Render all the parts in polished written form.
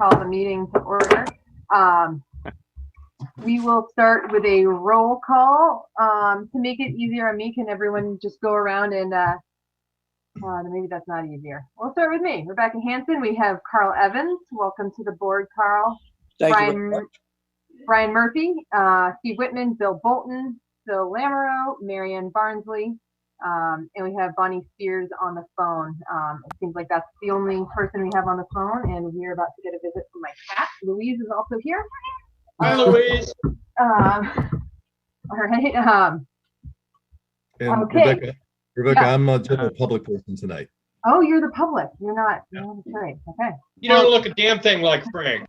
call the meeting to order. We will start with a roll call. To make it easier on me, can everyone just go around and maybe that's not easier. We'll start with me, Rebecca Hansen. We have Carl Evans. Welcome to the board, Carl. Thank you very much. Brian Murphy, Steve Whitman, Bill Bolton, Phil Lamoureux, Marianne Barnsley, and we have Bonnie Spears on the phone. It seems like that's the only person we have on the phone, and we're about to get a visit from my cat. Louise is also here. Hi, Louise. All right. And Okay. Rebecca, Yeah. I'm a general public person tonight. Oh, you're the public. You're not. You're right. Okay. You don't look a damn thing like Frank.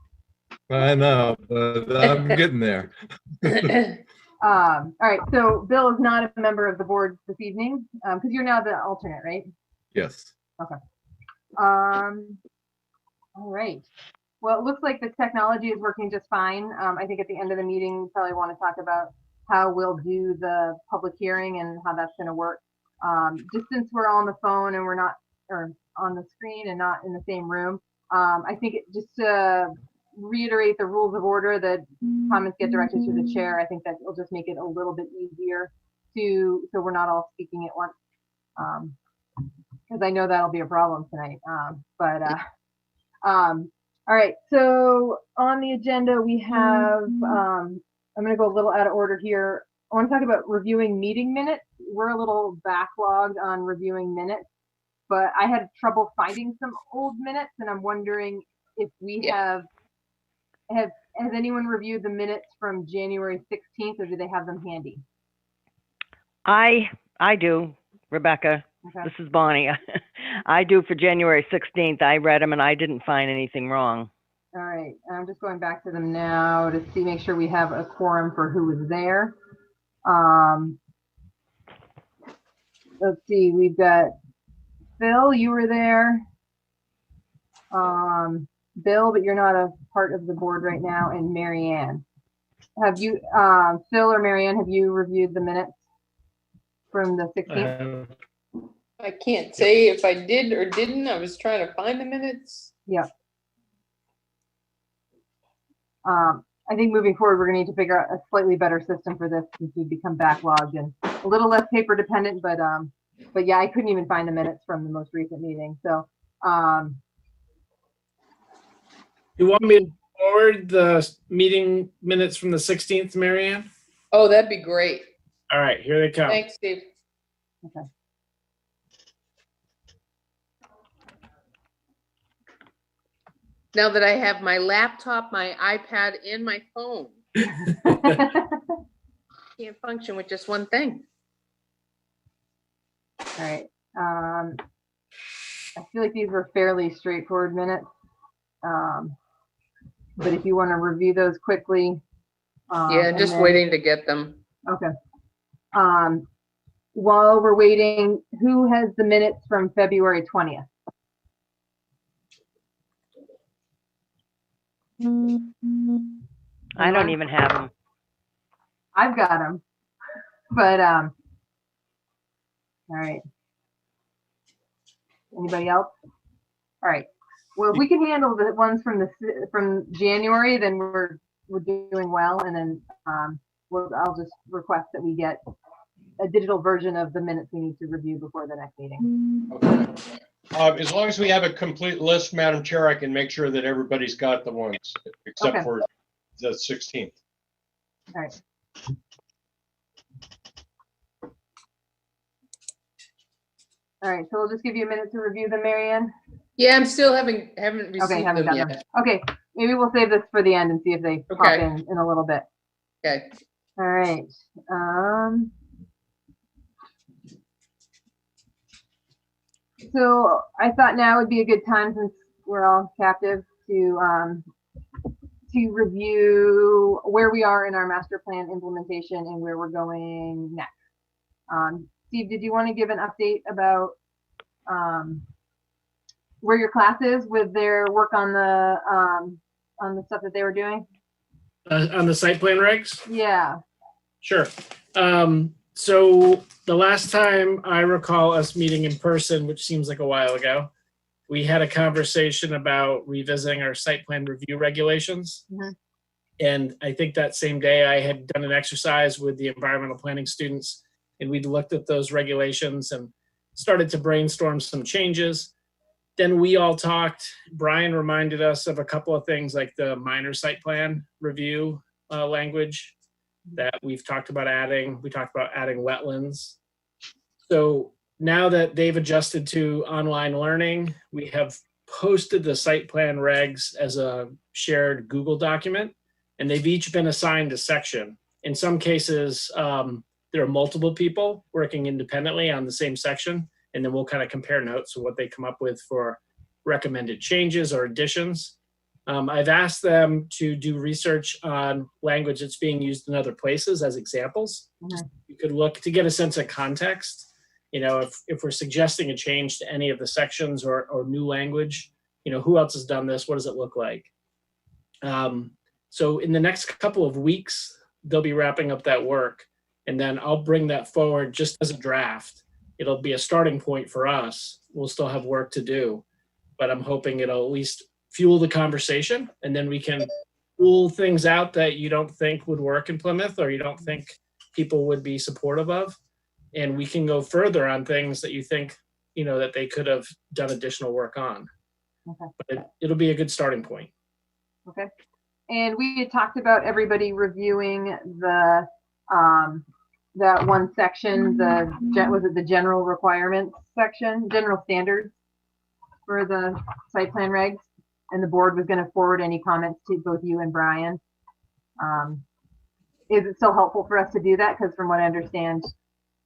I know, but I'm getting there. All right. So Bill is not a member of the board this evening because you're now the alternate, right? Yes. Okay. All right. Well, it looks like the technology is working just fine. I think at the end of the meeting, we probably want to talk about how we'll do the public hearing and how that's going to work. Just since we're on the phone and we're not, or on the screen and not in the same room, I think just to reiterate the rules of order that comments get directed to the chair, I think that will just make it a little bit easier so we're not all speaking at once. Because I know that'll be a problem tonight. All right, so on the agenda we have, I'm gonna go a little out of order here. I want to talk about reviewing meeting minutes. We're a little backlogged on reviewing minutes, but I had trouble finding some old minutes, and I'm wondering if we has anyone reviewed the minutes from January 16th, or do they have them handy? I do, Rebecca. Okay. This is Bonnie. I do for January 16th. I read them and I didn't find anything wrong. All right, I'm just going back to them now to make sure we have a quorum for who was there. Let's see, we've got Phil, you were there. Bill, but you're not a part of the board right now, and Marianne. Have you, Phil or Marianne, have you reviewed the minutes from the 16th? I can't say if I did or didn't. I was trying to find the minutes. Yep. I think moving forward, we're gonna need to figure out a slightly better system for this since we've become backlogged and a little less paper dependent, but yeah, I couldn't even find the minutes from the most recent meeting. So, You want me to forward the meeting minutes from the 16th, Marianne? Oh, that'd be great. All right, here they come. Thanks, Steve. okay. Now that I have my laptop, my iPad, and my phone, can't function with just one thing. All right. I feel like these were fairly straightforward minutes. But if you want to review those quickly. Yeah, just waiting to get them. Okay. While we're waiting, who has the minutes from February 20th? I don't even have them. I've got them, but all right. Anybody else? All right. Well, if we can handle the ones from January, then we're doing well, and then I'll just request that we get a digital version of the minutes we need to review before the next meeting. Okay. As long as we have a complete list, Madam Chair, I can make sure that everybody's got the ones except Okay. for the 16th. All right. All right, so we'll just give you a minute to review them, Marianne. Yeah, I'm still haven't Okay, received haven't them done yet. them. Okay, maybe we'll save this for the end and see if they pop Okay. in a little bit. Okay. All right. So I thought now would be a good time, since we're all captive, to review where we are in our master plan implementation and where we're going next. Steve, did you want to give an update about where your class is with their work on the stuff that they were doing? On the site plan regs? Yeah. Sure. So the last time I recall us meeting in person, which seems like a while ago, we had a conversation about revisiting our site plan review regulations. Mhm. And I think that same day I had done an exercise with the environmental planning students, and we'd looked at those regulations and started to brainstorm some changes. Then we all talked. Brian reminded us of a couple of things like the minor site plan review language that we've talked about adding. We talked about adding wetlands. So now that they've adjusted to online learning, we have posted the site plan regs as a shared Google document, and they've each been assigned a section. In some cases, there are multiple people working independently on the same section, and then we'll kind of compare notes of what they come up with for recommended changes or additions. I've asked them to do research on language that's being used in other places as examples. Mhm. You could look to get a sense of context. You know, if we're suggesting a change to any of the sections or new language, you know, who else has done this? What does it look like? So in the next couple of weeks, they'll be wrapping up that work, and then I'll bring that forward just as a draft. It'll be a starting point for us. We'll still have work to do, but I'm hoping it'll at least fuel the conversation, and then we can rule things out that you don't think would work in Plymouth or you don't think people would be supportive of. And we can go further on things that you think, you know, that they could have done additional work on. Okay. But it'll be a good starting point. Okay. And we had talked about everybody reviewing the that one section, was it the general requirements section, general standards for the site plan regs, and the board was going to forward any comments to both you and Brian. Is it still helpful for us to do that? Because from what I understand,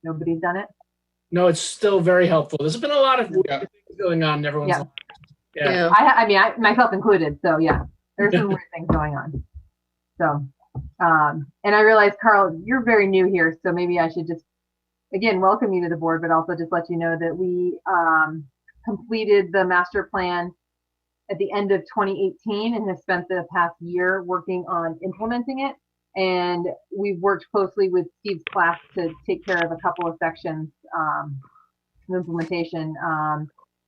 nobody's done it. No, it's still very helpful. There's been a lot of Yeah. things going on in everyone's Yeah. life. Yeah. I mean, myself included. So yeah, there's some weird things going on. So, and I realize, Carl, you're very new here, so maybe I should just, again, welcome you to the board, but also just let you know that we completed the master plan at the end of 2018 and have spent the past year working on implementing it. And we've worked closely with Steve's class to take care of a couple of sections of implementation.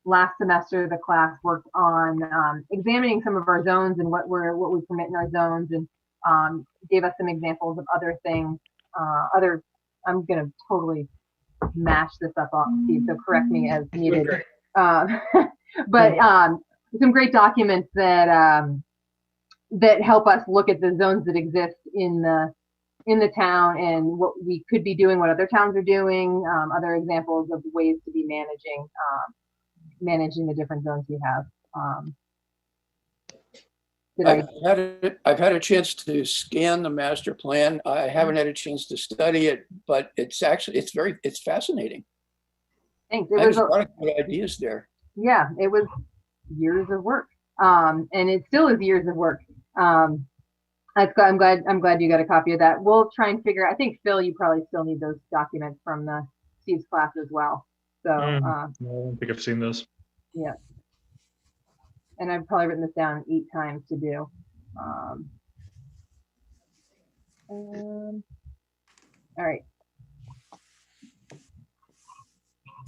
Last semester, the class worked on examining some of our zones and what we permit in our zones, and gave us some examples of other things. I'm going to totally mash this up off Steve, so correct me as needed. But some great documents that that help us look at the zones that exist in the town and what we could be doing, what other towns are doing, other examples of ways to be managing the different zones we have. I've had a chance to scan the master plan. I haven't had a chance to study it, but it's fascinating. Thanks. There's a lot of good ideas there. Yeah, it was years of work, and it still is years of work. I'm glad you got a copy of that. We'll try and figure. I think Phil, you probably still need those documents from the Steve's class as well. So I don't think I've seen this. yeah, and I've probably written this down 8 times to do. All right.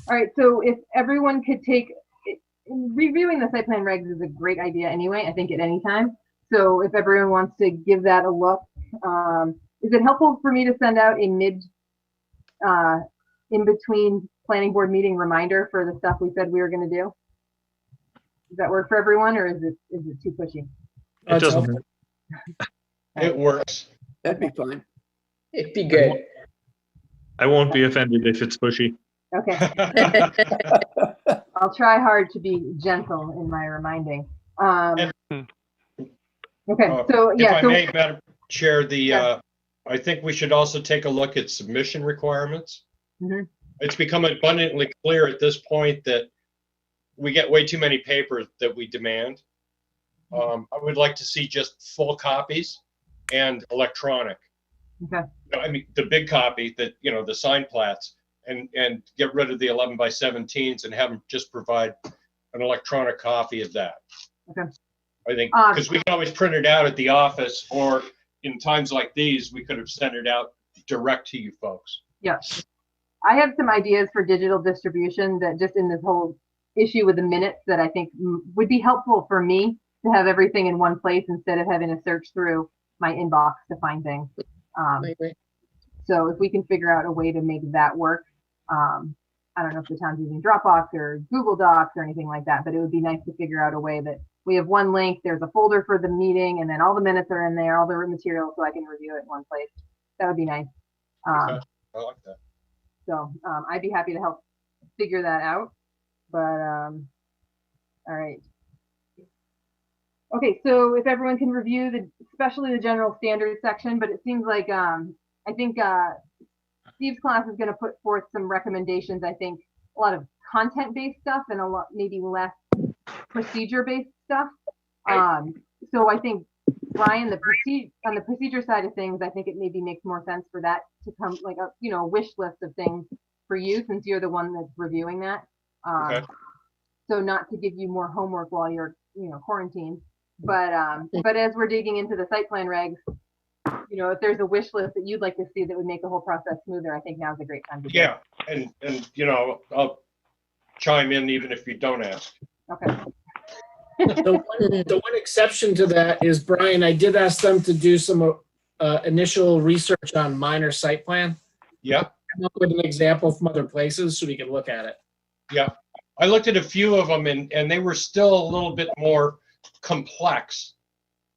All right, so if everyone could reviewing the site plan regs is a great idea anyway, I think at any time. So if everyone wants to give that a look, is it helpful for me to send out a in between planning board meeting reminder for the stuff we said we were going to do? Does that work for everyone, or is it too pushy? It doesn't. It works. That'd be fine. It'd be good. I won't be offended if it's pushy. Okay, I'll try hard to be gentle in my reminding. Okay, so yeah. If I may, Madam Chair, I think we should also take a look at submission requirements. Mhm. It's become abundantly clear at this point that we get way too many papers that we demand. I would like to see just full copies and electronic. Okay. I mean, the big copy that, the signed plats, and get rid of the 11 by 17s and have them just provide an electronic copy of that. Okay. I think, because we can always print it out at the office, or in times like these, we could have sent it out direct to you folks. Yeah. I have some ideas for digital distribution that just in this whole issue with the minutes that I think would be helpful for me to have everything in one place instead of having to search through my inbox to find things. I agree. So if we can figure out a way to make that work, I don't know if the town's using Dropbox or Google Docs or anything like that, but it would be nice to figure out a way that we have one link, there's a folder for the meeting, and then all the minutes are in there, all the material, so I can review it in one place. That would be nice. Okay, I like that. So I'd be happy to help figure that out. But all right. Okay, so if everyone can review especially the general standards section, but it seems like I think Steve's class is going to put forth some recommendations. I think a lot of content-based stuff and a lot maybe less procedure-based stuff. Right. So I think Brian, on the procedure side of things, I think it maybe makes more sense for that to come like a wish list of things for you, since you're the one that's reviewing that. Okay. So not to give you more homework while you're quarantined, but as we're digging into the site plan regs, if there's a wish list that you'd like to see that would make the whole process smoother, I think now's a great time to do it. Yeah, and I'll chime in even if you don't ask. Okay. The one exception to that is, Brian, I did ask them to do some initial research on minor site plan. Yeah. Come up with an example from other places so we can look at it. Yeah, I looked at a few of them and they were still a little bit more complex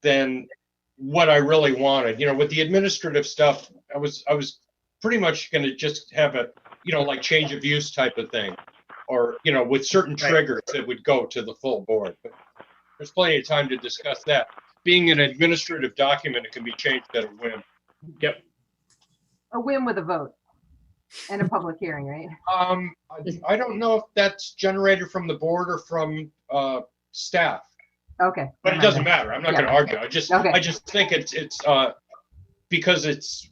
than what I really wanted. With the administrative stuff, I was pretty much going to just have a, like change of use type of thing, or, with certain triggers that would go to the full board. But there's plenty of time to discuss that. Being an administrative document, it can be changed at a whim. Yep. A whim with a vote and a public hearing, right? I don't know if that's generated from the board or from staff. Okay. But it doesn't matter. I'm not going to argue. I just think it's because it's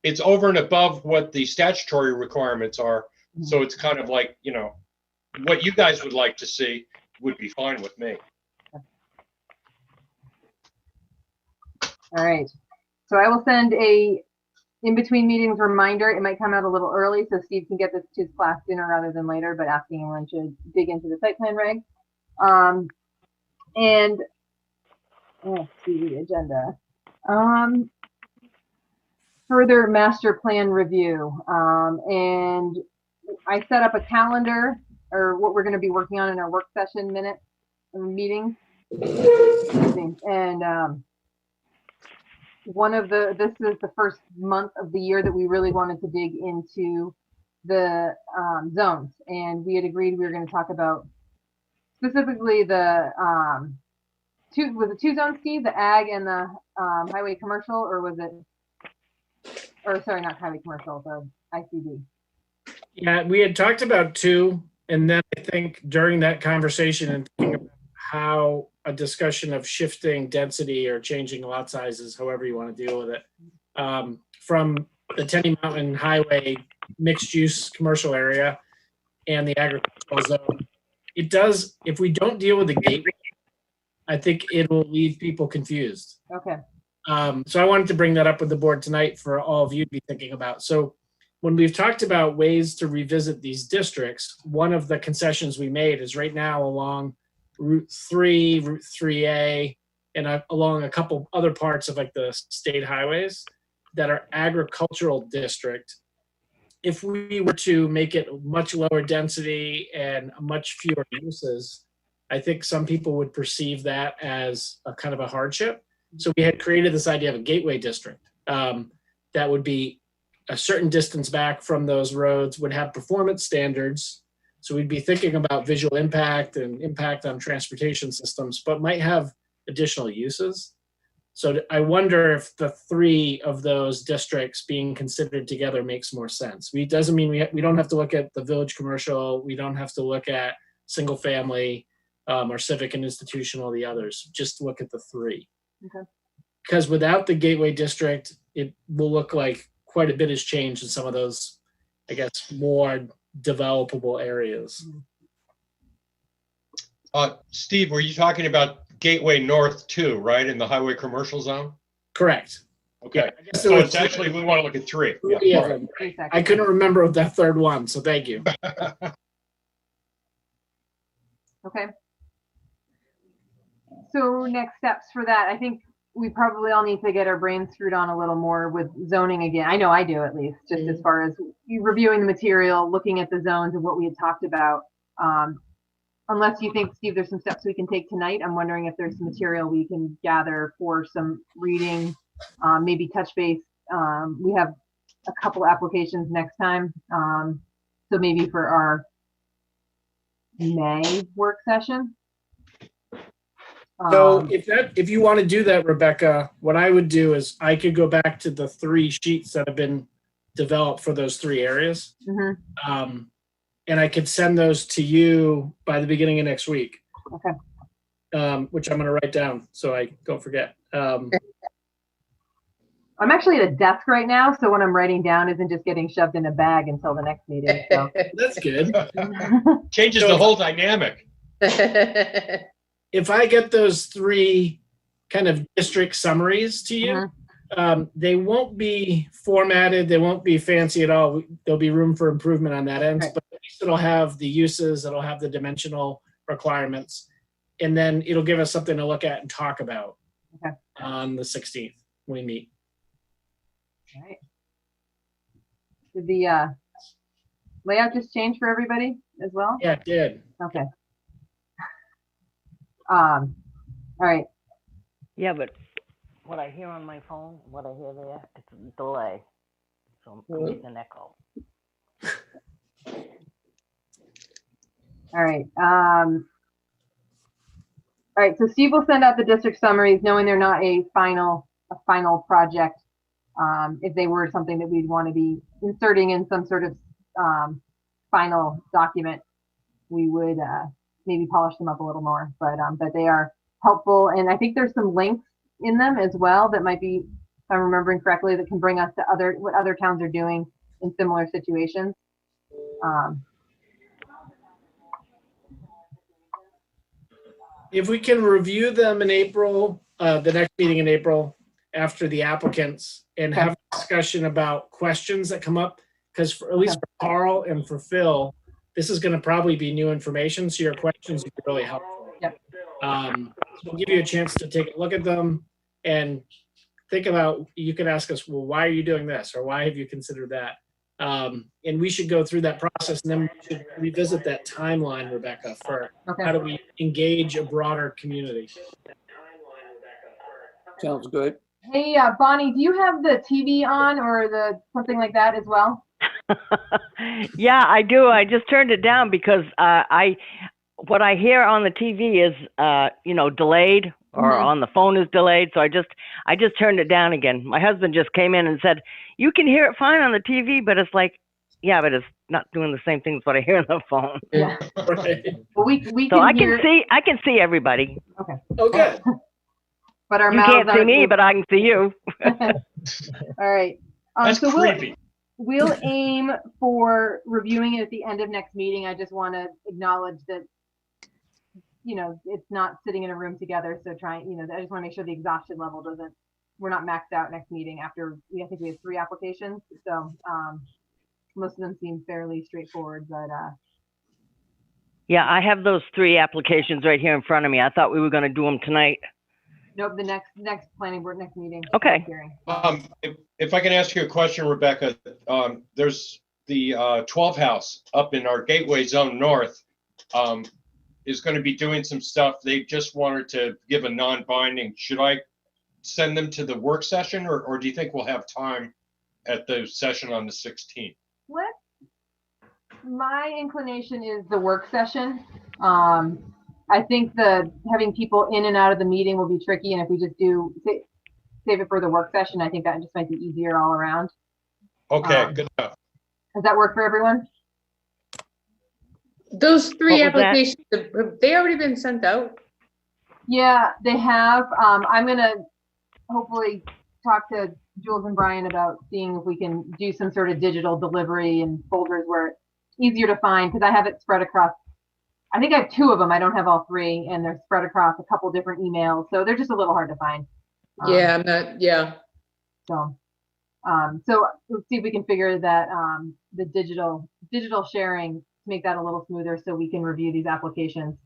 it's over and above what the statutory requirements are. So it's kind of like what you guys would like to see would be fine with me. All right. So I will send a in between meetings reminder. It might come out a little early so Steve can get this to his class sooner rather than later, but asking everyone to dig into the site plan reg. And let's see the agenda. Further master plan review. And I set up a calendar or what we're going to be working on in our work session minute meeting. And this is the first month of the year that we really wanted to dig into the zones, and we had agreed we were going to talk about specifically the two zones, Steve, the ag and the highway commercial, or was it, or sorry, not highway commercial, the ICD. Yeah, we had talked about two, and then I think during that conversation and thinking about how a discussion of shifting density or changing lot sizes, however you want to deal with it, from the Tenny Mountain Highway mixed use commercial area and the agricultural zone. It does, if we don't deal with the gateway, I think it will leave people confused. Okay. So I wanted to bring that up with the board tonight for all of you to be thinking about. So when we've talked about ways to revisit these districts, one of the concessions we made is right now along Route 3, Route 3A, and along a couple other parts of like the state highways that are agricultural district. If we were to make it much lower density and much fewer uses, I think some people would perceive that as a kind of a hardship. So we had created this idea of a gateway district that would be a certain distance back from those roads, would have performance standards. So we'd be thinking about visual impact and impact on transportation systems, but might have additional uses. So I wonder if the three of those districts being considered together makes more sense. It doesn't mean we don't have to look at the village commercial. We don't have to look at single family or civic and institutional, the others. Just look at the three. Okay. Because without the gateway district, it will look like quite a bit has changed in some of those, I guess, more developable areas. Steve, were you talking about Gateway North too, right, in the highway commercial zone? Correct. Okay. Yeah, I guess So it's actually, we want to look at three. Yeah. I couldn't remember that third one, so thank you. Okay. So next steps for that, I think we probably all need to get our brains screwed on a little more with zoning again. I know I do, at least, just as far as reviewing the material, looking at the zones and what we had talked about. Unless you think, Steve, there's some steps we can take tonight. I'm wondering if there's some material we can gather for some reading, maybe touch base. We have a couple applications next time. So maybe for our May work session. So if you want to do that, Rebecca, what I would do is I could go back to the 3 sheets that have been developed for those 3 areas. Mhm. And I could send those to you by the beginning of next week. Okay. Which I'm going to write down so I don't forget. I'm actually at a desk right now, so what I'm writing down isn't just getting shoved in a bag until the next meeting. So. That's good. Changes the whole dynamic. If I get those 3 kind of district summaries to you, they won't be formatted. They won't be fancy at all. There'll be room for improvement on that end, but at least it'll have the uses, it'll have the dimensional requirements, and then it'll give us something to look at and talk about on the 16th when we meet. All right. Did the layout just change for everybody as well? Yeah, it did. Okay. All right. Yeah, but what I hear on my phone, what I hear there, it's a delay. So I'm getting an echo. All right. All right. So Steve will send out the district summaries, knowing they're not a final project. If they were something that we'd want to be inserting in some sort of final document, we would maybe polish them up a little more. But they are helpful, and I think there's some links in them as well that might be, if I'm remembering correctly, that can bring us to what other towns are doing in similar situations. If we can review them in April, the next meeting in April, after the applicants, and have a discussion about questions that come up, because at least for Carl and for Phil, this is going to probably be new information, so your questions would be really helpful. Yep. We'll give you a chance to take a look at them and think about, you can ask us, well, why are you doing this? Or why have you considered that? And we should go through that process, and then we should revisit that timeline, Rebecca, for how do we engage a broader community. Sounds good. Hey, Bonnie, do you have the TV on or something like that as well? Yeah, I do. I just turned it down because what I hear on the TV is delayed, or on the phone is delayed. So I just turned it down again. My husband just came in and said, "You can hear it fine on the TV," but it's like, yeah, but it's not doing the same thing as what I hear on the phone. Yeah. Well, we So can I can see everybody. Okay. Okay. But our You mouths can't see aren't me, moving. but I can see you. All right. That's So creepy. we'll aim for reviewing it at the end of next meeting. I just want to acknowledge that, it's not sitting in a room together. So I just want to make sure the exhaustion level we're not maxed out next meeting after I think we have 3 applications. So most of them seem fairly straightforward, but Yeah, I have those 3 applications right here in front of me. I thought we were going to do them tonight. nope, the next planning board, next meeting. Okay. Hearing. If I can ask you a question, Rebecca, there's the 12 House up in our Gateway Zone North is going to be doing some stuff. They just wanted to give a non-binding. Should I send them to the work session, or do you think we'll have time at the session on the 16th? My inclination is the work session. I think having people in and out of the meeting will be tricky, and if we just save it for the work session, I think that just might be easier all around. Okay, good enough. Does that work for everyone? Those 3 What was that? applications, have they already been sent out? Yeah, they have. I'm gonna hopefully talk to Jules and Brian about seeing if we can do some sort of digital delivery and folders where it's easier to find, because I have it spread across. I think I have 2 of them. I don't have all 3, and they're spread across a couple different emails, so they're just a little hard to find. Yeah. So let's see if we can figure that the digital sharing to make that a little smoother, so we can review these applications.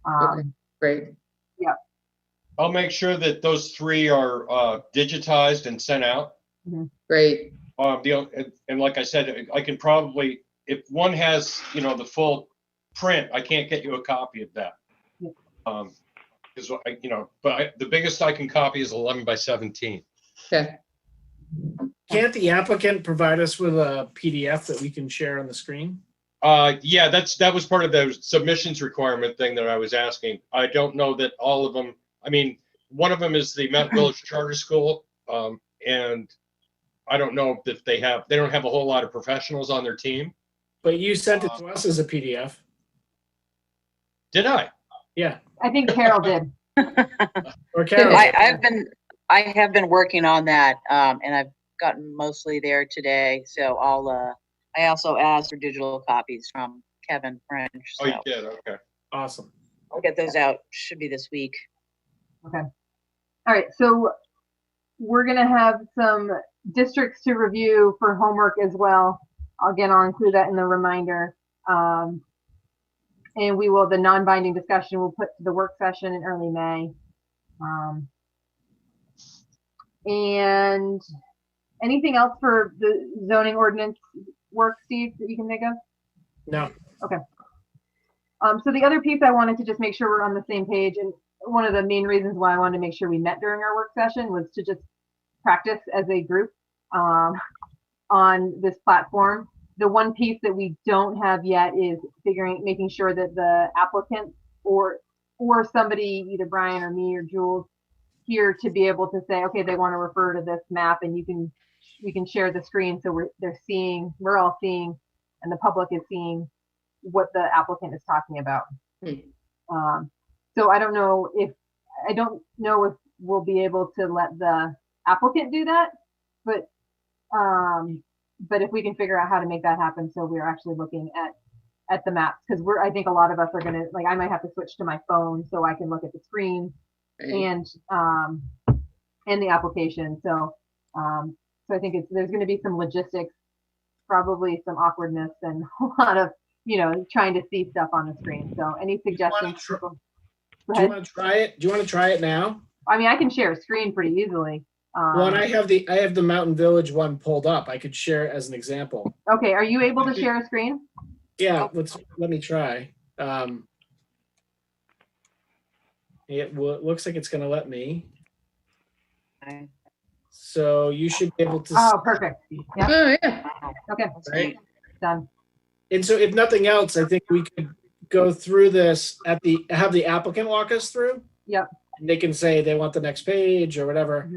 Okay. Great. I'll make sure that those 3 are digitized and sent out. Great. And like I said, I can probably, if one has, the full print, I can't get you a copy of that. Because the biggest I can copy is 11 by 17. Okay. Can't the applicant provide us with a PDF that we can share on the screen? Yeah, that was part of the submissions requirement thing that I was asking. I don't know that all of them. I mean, one of them is the Mountain Village Charter School, and I don't know if they don't have a whole lot of professionals on their team. But you sent it to us as a PDF. Did I? Yeah. I think Carol did. Or Carol. I have been working on that, and I've gotten mostly there today. So I also asked for digital copies from Kevin French. Oh, So you did? Okay. Awesome. I'll get those out. Should be this week. Okay. All right. So we're going to have some districts to review for homework as well. I'll include that in the reminder. And the non-binding discussion we'll put to the work session in early May. And anything else for the zoning ordinance work, Steve, that you can think of? No. Okay. So the other piece I wanted to just make sure we're on the same page, and one of the main reasons why I wanted to make sure we met during our work session was to just practice as a group on this platform. The one piece that we don't have yet is making sure that the applicant or somebody, either Brian or me or Jules, here to be able to say, okay, they want to refer to this map, and we can share the screen so we're all seeing, and the public is seeing what the applicant is talking about. So I don't know if we'll be able to let the applicant do that, but if we can figure out how to make that happen, so we're actually looking at the maps, because I think a lot of us are gonna, like, I might have to switch to my phone so I can look at the screen and the application. So I think there's going to be some logistics, probably some awkwardness, and a lot of trying to see stuff on the screen. So any suggestions? Do you want to try it? Do you want to try it now? I mean, I can share a screen pretty easily. Well, and I have the Mountain Village one pulled up. I could share it as an example. Okay, are you able to share a screen? Yeah, let me try. It looks like it's going to let me. Okay. So you should be able to. Oh, perfect. Yep. Oh, yeah. Okay, Right? done. And so, if nothing else, I think we could go through this have the applicant walk us through. Yep. And they can say they want the next page or whatever.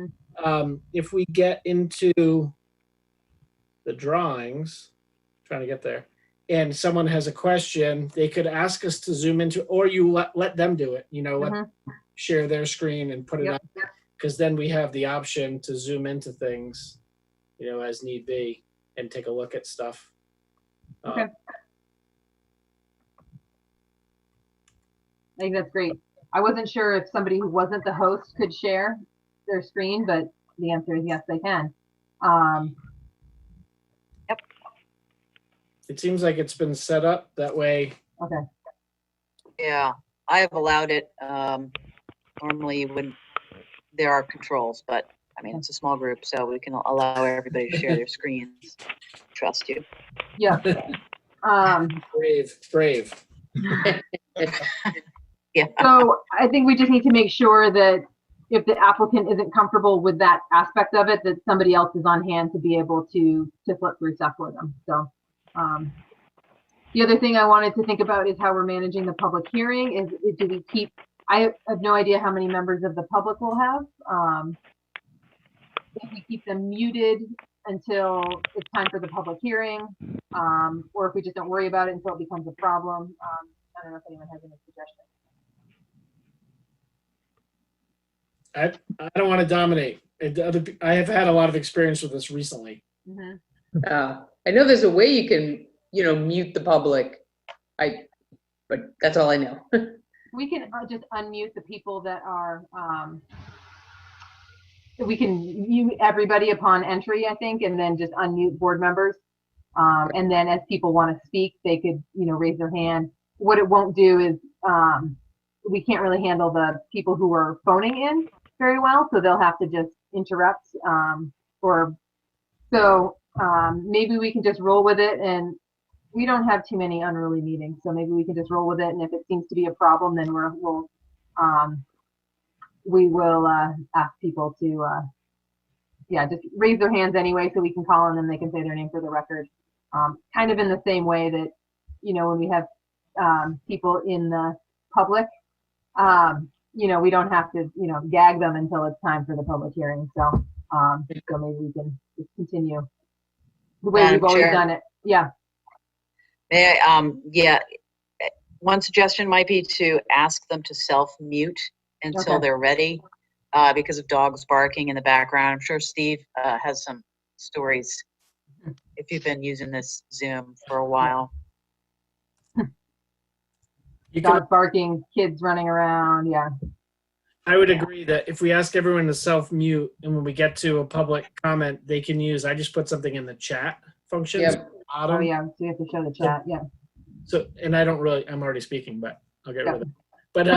If we get into the drawings, trying to get there, and someone has a question, they could ask us to zoom into, or you let them do it. Share their screen and put it up, because then we have the option to zoom into things, as need be, and take a look at stuff. Okay. I think that's great. I wasn't sure if somebody who wasn't the host could share their screen, but the answer is yes, they can. Yep. It seems like it's been set up that way. Okay. Yeah, I have allowed it. Normally when there are controls, but I mean, it's a small group, so we can allow everybody to share their screens. Trust you. Yeah. Brave. Yeah. So I think we just need to make sure that if the applicant isn't comfortable with that aspect of it, that somebody else is on hand to be able to flip through stuff for them. So the other thing I wanted to think about is how we're managing the public hearing. Is do we keep? I have no idea how many members of the public we'll have. If we keep them muted until it's time for the public hearing, or if we just don't worry about it until it becomes a problem. I don't know if anyone has any suggestions. I don't want to dominate. I have had a lot of experience with this recently. I know there's a way you can, mute the public. But that's all I know. We can just unmute the people that are, we can mute everybody upon entry, I think, and then just unmute board members. And then as people want to speak, they could, raise their hand. What it won't do is we can't really handle the people who are phoning in very well, so they'll have to just interrupt, or so maybe we can just roll with it, and we don't have too many unruly meetings, so maybe we can just roll with it, and if it seems to be a problem, then we will ask people to just raise their hands anyway, so we can call on them, they can say their name for the record, kind of in the same way that, when we have people in the public, we don't have to, gag them until it's time for the public hearing. So, so maybe we can just continue the way Madam we've always Chair. done it. Yeah. May I, one suggestion might be to ask them to self-mute until Okay. they're ready, because of dogs barking in the background. I'm sure Steve has some stories if you've been using this Zoom for a while. You can, Dogs barking, kids running around. Yeah. I would agree that if we ask everyone to self-mute and when we get to a public comment, they can use, I just put something in the chat function. Yep. Oh, yeah. So you have to show the chat. Yeah. So, and I don't really, I'm already speaking, but I'll get rid of it. But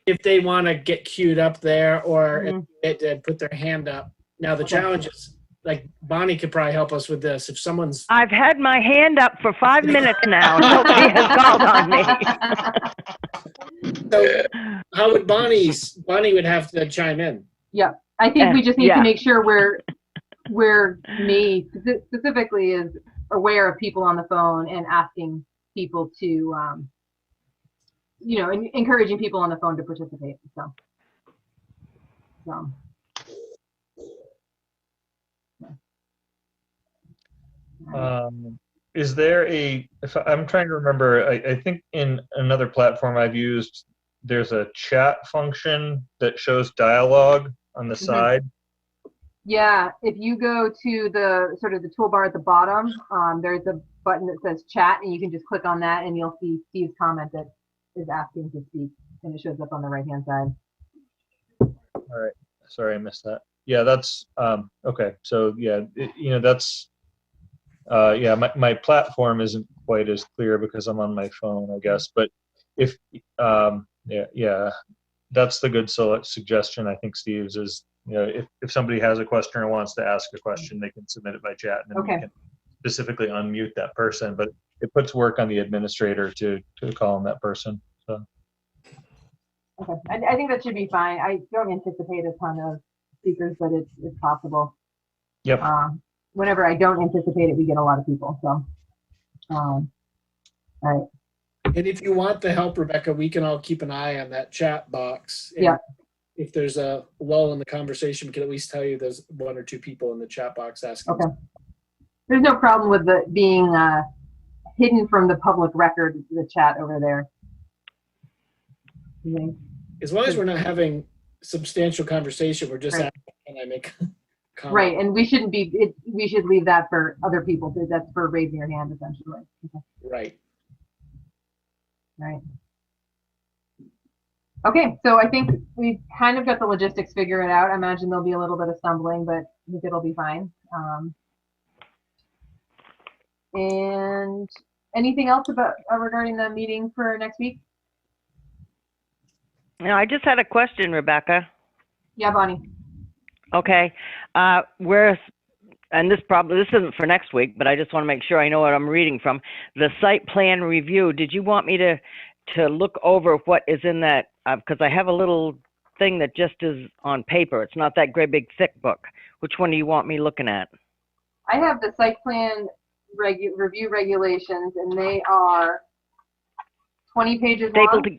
if they want to get queued up there or if they did put their hand up. Now the challenge is, like Bonnie could probably help us with this. If someone's, I've had my hand up for 5 minutes now. Nobody has called on me. so how would Bonnie would have to chime in. Yeah. I think we just need Yeah. to make sure me specifically is aware of people on the phone and asking people to, encouraging people on the phone to participate. So. Is there I'm trying to remember, I think in another platform I've used, there's a chat function that shows dialogue on the side. Yeah, if you go to the sort of the toolbar at the bottom, there's a button that says chat, and you can just click on that, and you'll see Steve's comment that is asking to speak, and it shows up on the right-hand side. All right. Sorry, I missed that. Yeah, that's okay. So yeah, that's my platform isn't quite as clear because I'm on my phone, I guess. But if that's the good suggestion. I think Steve's is, if somebody has a question or wants to ask a question, they can submit it by chat, and then we can specifically unmute that person. But it puts work on the administrator to call on that person. So. Okay, I think that should be fine. I don't anticipate a ton of speakers, but it's possible. Yep. Whenever I don't anticipate it, we get a lot of people. So, all right. And if you want the help, Rebecca, we can all keep an eye on that chat box. And yeah. If there's a lull in the conversation, we can at least tell you there's 1 or 2 people in the chat box asking. Okay. There's no problem with the being hidden from the public record, the chat over there. As long as we're not having substantial conversation, we're just right. asking, can I make a comment? Right, and we shouldn't be, we should leave that for other people. That's for raising your hand, essentially. Okay. Right. Right. Okay, so I think we've kind of got the logistics figured out. I imagine there'll be a little bit of stumbling, but I think it'll be fine. And anything else about regarding the meeting for next week? No, I just had a question, Rebecca. Yeah, Bonnie. Okay. And this isn't for next week, but I just want to make sure I know what I'm reading from. The site plan review, did you want me to look over what is in that? Because I have a little thing that just is on paper. It's not that great big thick book. Which one do you want me looking at? I have the site plan review regulations, and they are 20 pages long.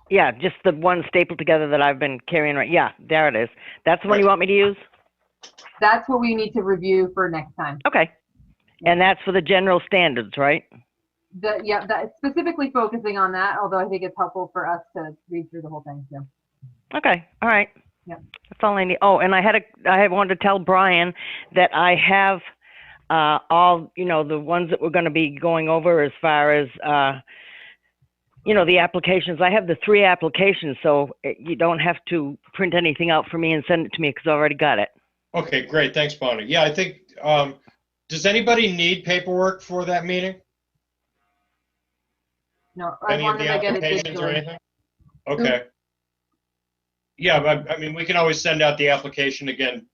Yeah, just the one stapled together that I've been carrying right. Yeah, there it is. That's the one you want me to use? That's what we need to review for next time. Okay. And that's for the general standards, right? Yeah, that specifically focusing on that, although I think it's helpful for us to read through the whole thing too. Okay, all right. Yeah. That's all I need. Oh, and I wanted to tell Brian that I have all, the ones that we're going to be going over as far as, the applications. I have the 3 applications, so you don't have to print anything out for me and send it to me because I already got it. Okay, great. Thanks, Bonnie. Yeah, I think, does anybody need paperwork for that meeting? No, as Any long of as the I get it applications or digitally. anything? Okay. Yeah, but I mean, we can always send out the application again,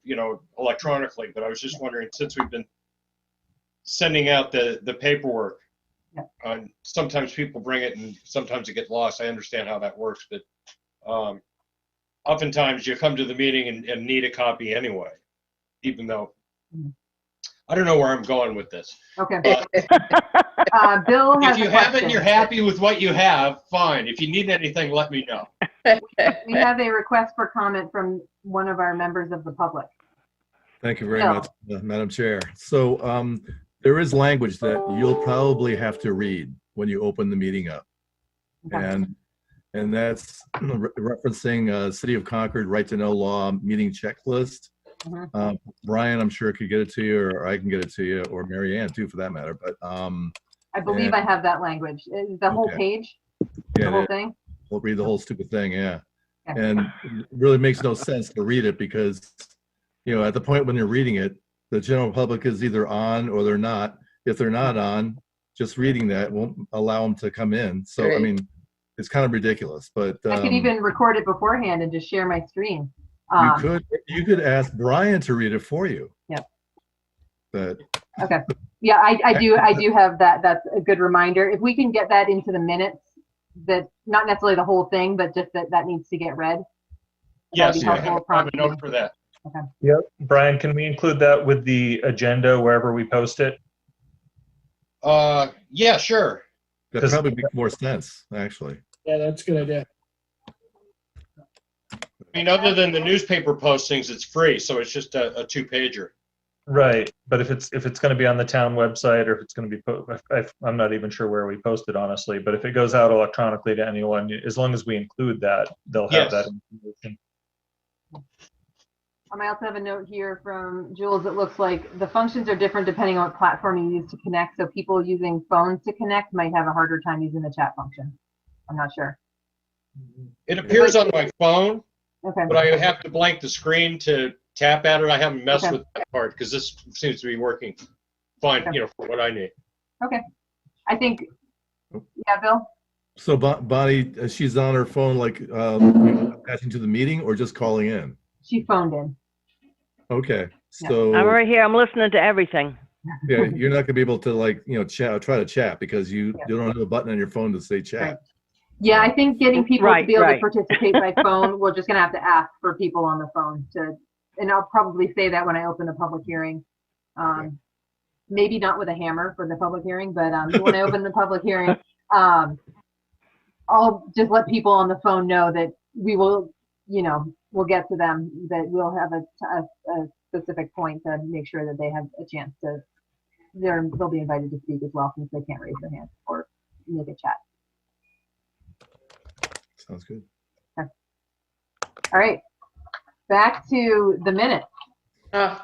electronically, but I was just wondering, since we've been sending out the paperwork, sometimes people bring it and sometimes it gets lost. I understand how that works, but oftentimes you come to the meeting and need a copy anyway, even though, I don't know where I'm going with this. Okay. But Bill has if you a have it question. and you're happy with what you have, fine. If you need anything, let me know. We have a request for comment from one of our members of the public. Thank you very Bill. much, Madam Chair. So there is language that you'll probably have to read when you open the meeting up. Okay. And that's referencing City of Concord right to know law meeting checklist. Brian, I'm sure could get it to you, or I can get it to you, or Mary Ann too, for that matter. But I believe I have that language. Is the whole page? The whole thing? We'll read the whole stupid thing, yeah. Okay. And it really makes no sense to read it because, at the point when you're reading it, the general public is either on or they're not. If they're not on, just reading that won't allow them to come in. So, I Right. mean, it's kind of ridiculous, but I could even record it beforehand and just share my screen. you could ask Brian to read it for you. Yep. But Okay. Yeah, I do have that. That's a good reminder. If we can get that into the minutes, that not necessarily the whole thing, but just that needs to get read. Yes, be I helpful, have a note for that. Okay. Yep. Brian, can we include that with the agenda wherever we post it? Yeah, sure. that probably makes more sense, actually. Yeah, that's a good idea. I mean, other than the newspaper postings, it's free, so it's just a two-pager. Right, but if it's going to be on the town website, or if it's going to be I'm not even sure where we post it, honestly. But if it goes out electronically to anyone, as long as we include that, they'll have that information. I also have a note here from Jules. It looks like the functions are different depending on what platform you use to connect. So people using phones to connect might have a harder time using the chat function. I'm not sure. It appears on my phone, Okay. but I have to blank the screen to tap at it. I haven't messed Okay. with that part because this seems to be working fine, Okay. for what I need. Okay. I think, yeah, Bill? So Bonnie, she's on her phone, like attaching to the meeting or just calling in? She phoned in. Okay, Yeah. so I'm right here. I'm listening to everything. yeah, you're not gonna be able to chat, try to chat because you don't have a button on your phone to say chat. Right. Yeah, I think getting people to Right, be able right. to participate by phone, we're just gonna have to ask for people on the phone and I'll probably say that when I open the public hearing. Maybe not with a hammer for the public hearing, but when I open the public hearing, I'll just let people on the phone know that we will, we'll get to them, that we'll have a specific point to make sure that they have a chance to, they'll be invited to speak as well since they can't raise their hand or make a chat. Sounds good. Okay. All right, back to the minutes.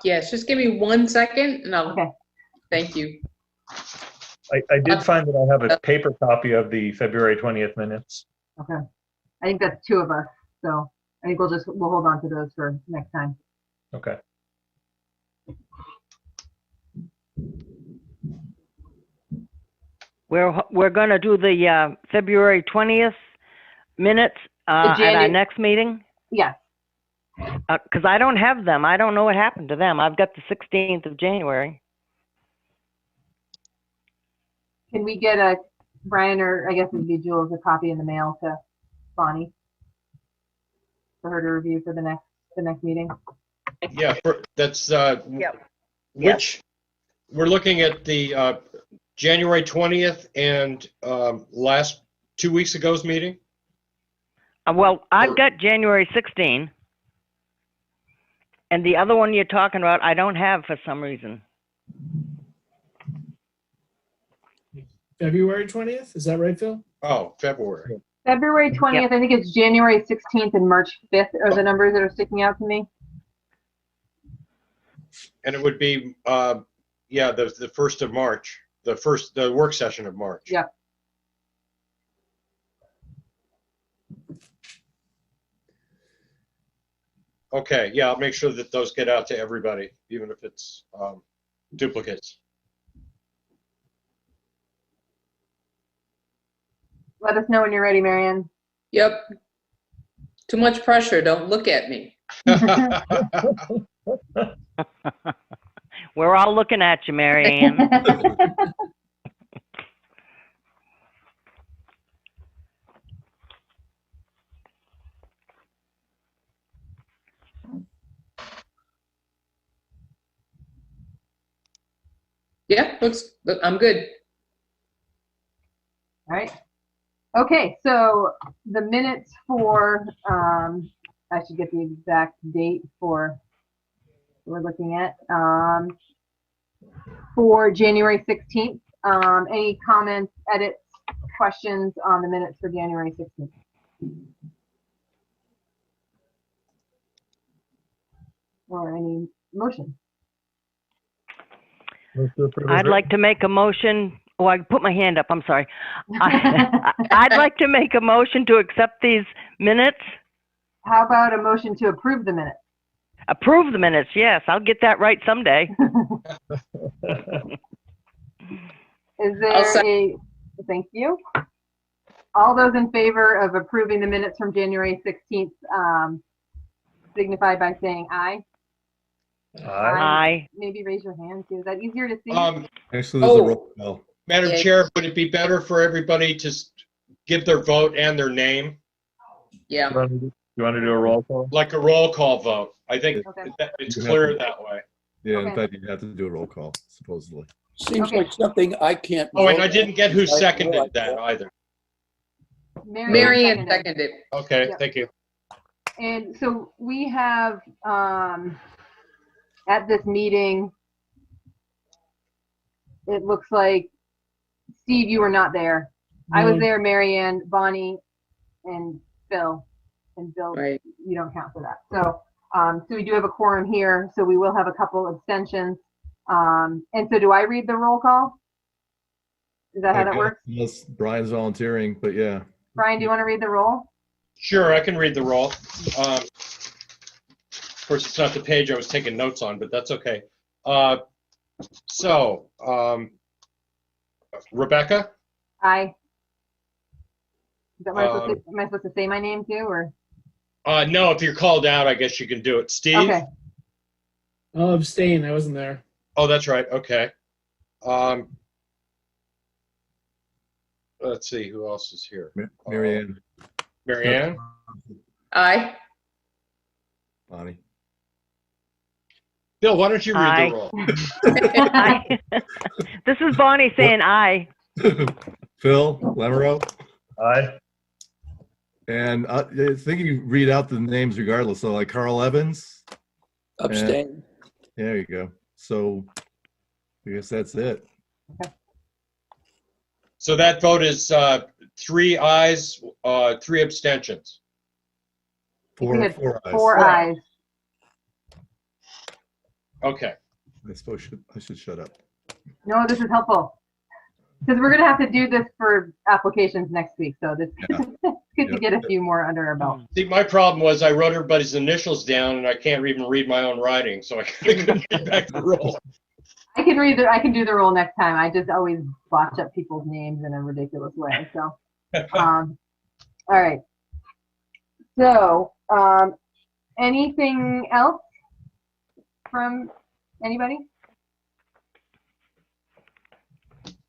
Yes, just give me 1 second and I'll, Okay. thank you. I did find that I have a paper copy of the February 20th minutes. Okay. I think that's two of us, so I think we'll hold on to those for next time. Okay. We're going to do the February 20th minutes at our next meeting. Yes. Because I don't have them. I don't know what happened to them. I've got the 16th of January. Can we get a, Brian, or I guess it'd be Jules, a copy in the mail to Bonnie for her to review for the next meeting? Yeah, that's Yep. which we're looking at the January 20th and last 2 weeks ago's meeting. Well, I've got January 16. And the other one you're talking about, I don't have for some reason. February 20th, is that right, Phil? Oh, February. February 20th, Yep. I think it's January 16th and March 5th are the numbers that are sticking out to me. And it would be, the 1st of March, the work session of March. Yeah. Okay, yeah, I'll make sure that those get out to everybody, even if it's duplicates. Let us know when you're ready, Marianne. Yep. Too much pressure. Don't look at me. We're all looking at you, Mary Ann. Yeah, I'm good. All right. Okay, so the minutes for, I should get the exact date for we're looking at, for January 16th. Any comments, edits, questions on the minutes for January 16th? Or any motion? I'd like to make a motion. Oh, I put my hand up. I'm sorry. I'd like to make a motion to accept these minutes. How about a motion to approve the minutes? Approve the minutes. Yes, I'll get that right someday. Is there a, thank you. All those in favor of approving the minutes from January 16th signify by saying aye. Aye. Maybe raise your hand too. Is that easier to see? Actually, there's a roll call. Madam Yeah. Chair, would it be better for everybody to give their vote and their name? Yeah. You want to do a roll call? Like a roll call vote. I think Okay. it's clearer that way. Yeah, in Okay. fact, you have to do a roll call, supposedly. Seems Okay. like something I can't. Oh, and vote I didn't get who on. seconded that either. Mary Ann seconded. Okay, Yep. thank you. And so we have, at this meeting, it looks like, Steve, you were not there. I was there, Marianne, Bonnie, and Phil. And Bill, Right. you don't count for that. So, so we do have a quorum here, so we will have a couple abstentions. And so do I read the roll call? Is that how that works? Unless Brian's volunteering, but yeah. Brian, do you want to read the roll? Sure, I can read the roll. Of course, it's not the page I was taking notes on, but that's okay. So, Rebecca? Aye. Is that what am I supposed to say my name too, or? No, if you're called out, I guess you can do it. Steve? Okay. I'll abstain. I wasn't there. Oh, that's right. Okay. Let's see, who else is here? Mary Ann, Marianne? Aye. Bonnie. Bill, why don't you read Aye. the roll? Aye. This is Bonnie saying aye. Phil, Lamoureux, Aye. and I think you read out the names regardless. So like Carl Evans. Abstain. There you go. So I guess that's it. So that vote is 3 ayes, 3 abstentions. Four eyes. Four ayes. Okay. I suppose I should shut up. No, this is helpful. Because we're going to have to do this for applications next week. So this Yeah. it's good to get a few more under our belt. See, my problem was I wrote everybody's initials down and I can't even read my own writing, so I couldn't get back to the roll. I can do the roll next time. I just always botch up people's names in a ridiculous way. So, all right. So, anything else from anybody?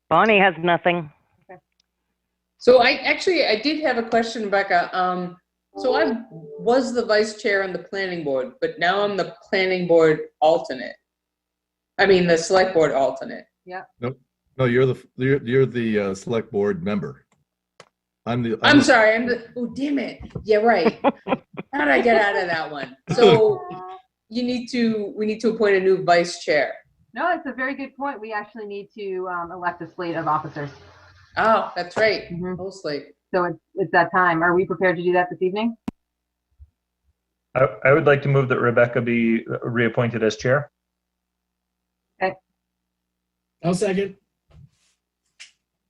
Bonnie has nothing. So I did have a question, Rebecca. So I was the vice chair on the planning board, but now I'm the planning board alternate. I mean, the select board alternate. No, you're the select board member. I'm sorry. Oh, damn it. Yeah, right. How did I get out of that one? So we need to appoint a new vice chair. No, it's a very good point. We actually need to elect a slate of officers. Oh, that's right. Mhm. Mostly. So it's that time. Are we prepared to do that this evening? I would like to move that Rebecca be reappointed as chair. I'll second.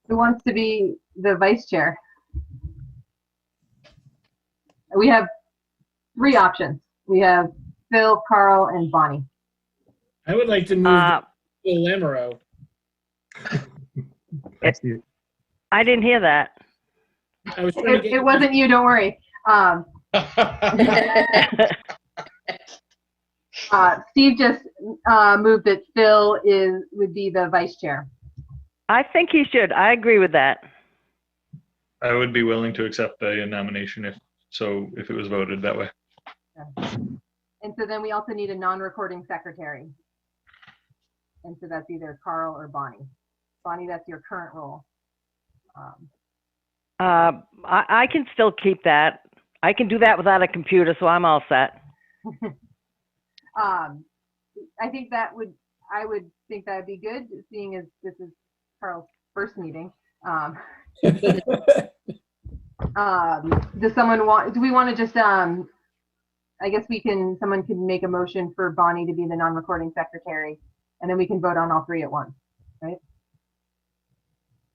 Who wants to be the vice chair? We have 3 options. We have Phil, Carl, and Bonnie. I would like to move Phil Lamoureux. Thanks, Steve. I didn't hear that. I was trying to get It wasn't you, don't worry. Steve just moved that Phil would be the vice chair. I think he should. I agree with that. I would be willing to accept a nomination if it was voted that way. And so then we also need a non-recording secretary. And so that's either Carl or Bonnie. Bonnie, that's your current role. I can still keep that. I can do that without a computer, so I'm all set. I think I would think that'd be good, seeing as this is Carl's first meeting. Do we want to just, I guess someone can make a motion for Bonnie to be the non-recording secretary, and then we can vote on all three at once, right?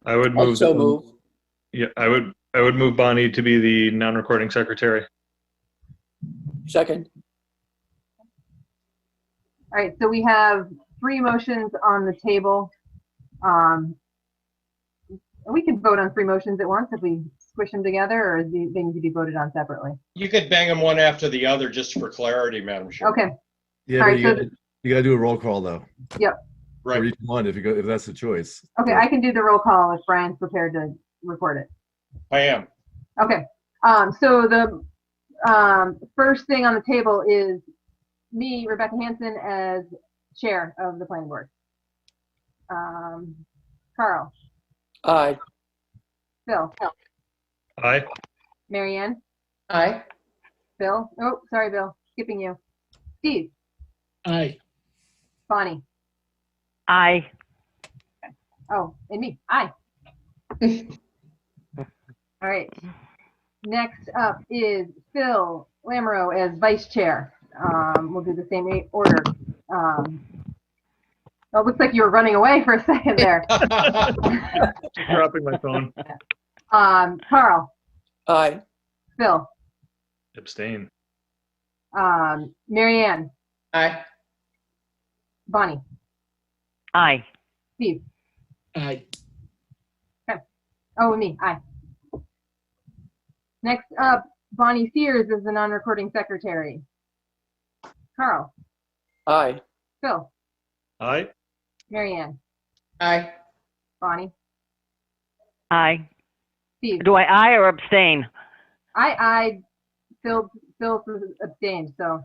I would move. Also move. Yeah, I would move Bonnie to be the non-recording secretary. Second. All right, so we have three motions on the table. We can vote on three motions at once if we squish them together, or they need to be voted on separately. You could bang them one after the other just for clarity, Madam Chair. Okay. Yeah, All but right, you gotta do a roll call though. Yep. For Right. each one, if that's the choice. Okay, I can do the roll call if Brian's prepared to record it. I am. Okay. So the first thing on the table is me, Rebecca Hanson, as chair of the planning board. Carl, Aye. Phil, Aye. Marianne, Aye. Bill. Oh, sorry, Bill. Skipping you. Steve, Aye. Bonnie. Aye. Oh, and me. Aye. All right. Next up is Phil Lamoureux as vice chair. We'll do the same order. It looks like you were running away for a second there. Dropping my phone. Carl, Aye. Phil, Abstain. Marianne, Aye. Bonnie, Aye. Steve. Aye. Oh, and me. Aye. Next up, Bonnie Sears is the non-recording secretary. Carl, Aye. Phil, Aye. Marianne, Aye. Bonnie, Aye. Steve. Do I aye or abstain? Phil abstained, so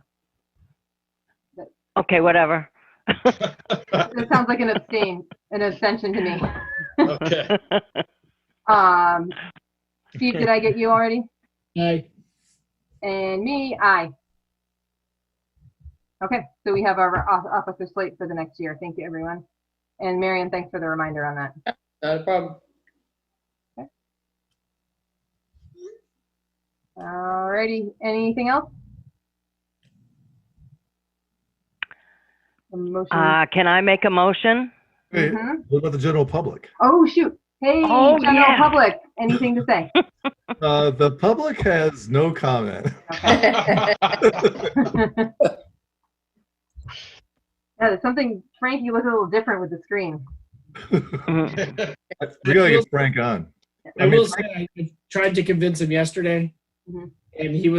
Okay, whatever. it sounds like an abstention to me. Okay. Steve, did I get you already? Aye. And me, aye. Okay, so we have our officer slate for the next year. Thank you, everyone. And Marion, thanks for the reminder on that. Not a problem. Alrighty, anything else? A motion. Can I make a motion? Hey, Mhm. what about the general public? Oh, shoot. Hey, Oh, general yeah. public, anything to say? The public has no comment. Okay. Yeah, there's something, Frank, you look a little different with the screen. We gotta get Frank on. I mean, will say I tried to convince him yesterday, Mhm. and he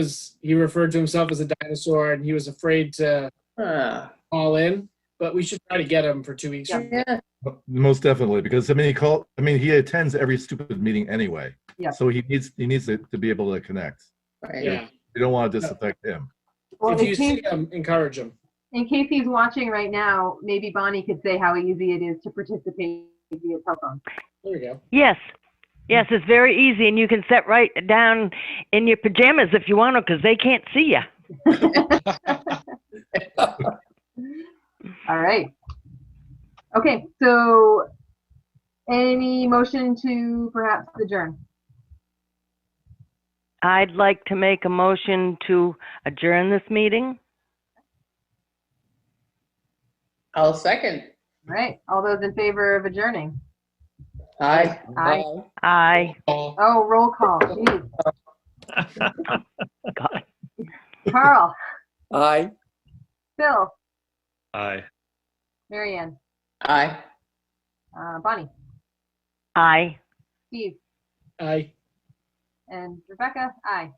referred to himself as a dinosaur, and he was afraid to Ah, call in. But we should try to get him for 2 weeks. Yeah. from now. yeah. Most definitely, because he attends every stupid meeting anyway. Yeah. So he needs to be able to connect. Right. Yeah. We don't want to disaffect him. Well, If in you case, see him, encourage him. in case he's watching right now, maybe Bonnie could say how easy it is to participate via telephone. There we go. Yes. Yes, it's very easy, and you can sit right down in your pajamas if you want to, because they can't see you. All right. Okay, so any motion to perhaps adjourn? I'd like to make a motion to adjourn this meeting. I'll second. All right, all those in favor of adjourning? Aye. Aye. Aye. Oh, roll call, jeez. God. Carl, Aye. Phil, Aye. Marianne, Aye. Bonnie, Aye. Steve, Aye. And Rebecca, aye.